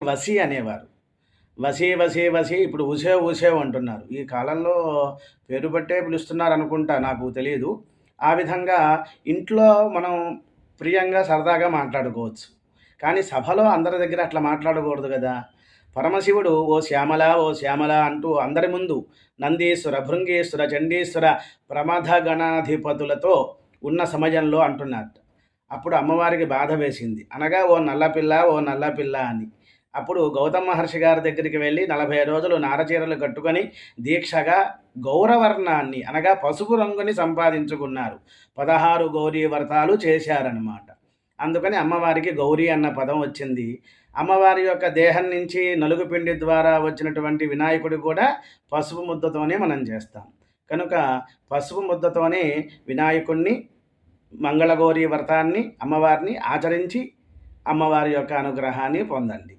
వసి అనేవారు. వసి, వసి, వసి ఇప్పుడు ఉసేవ్, ఉసేవ్ అంటున్నారు. ఈ కాలంలో పేరు బట్టే పిలుస్తున్నారనుకుంటా, నాకు తెలీదు. ఆ విధంగా ఇంట్లో మనం ప్రియంగా, సరదాగా మాట్లాడుకోవచ్చు. కానీ సభలో అందరి దగ్గర అట్లా మాట్లాడకూడదు గదా! పరమశివుడు "ఓ శ్యామల, ఓ శ్యామల" అంటూ అందరి ముందు నందీశ్వర, భృంగీశ్వర, చండీశ్వర, ప్రమథ గణాధిపతులతో ఉన్న సమయంలో అంటున్నారట. అప్పుడు అమ్మవారికి బాధ వేసింది. అనగా "ఓ నల్లపిల్ల, ఓ నల్లపిల్ల" అని. అప్పుడు గౌతమ మహర్షి గారి దగ్గరికి వెళ్ళి 40 రోజులు నారచీరలు కట్టుకొని దీక్షగా గౌరవర్ణాన్ని అనగా పసుపు రంగుని సంపాదించుకున్నారు. 16 గౌరీ వ్రతాలు చేశారనమాట. అందుకని అమ్మవారికి గౌరీ అన్న పదం వచ్చింది. అమ్మవారి యొక్క దేహం నుంచి నలుగుపిండి ద్వారా వచ్చినటువంటి వినాయకుడు కూడా పసుపు ముద్దతోనే మనం చేస్తాం. కనుక పసుపు ముద్దతోనే వినాయకుడిని, మంగళగౌరీ వ్రతాన్ని, అమ్మవారిని ఆచరించి అమ్మవారి యొక్క అనుగ్రహాన్ని పొందండి.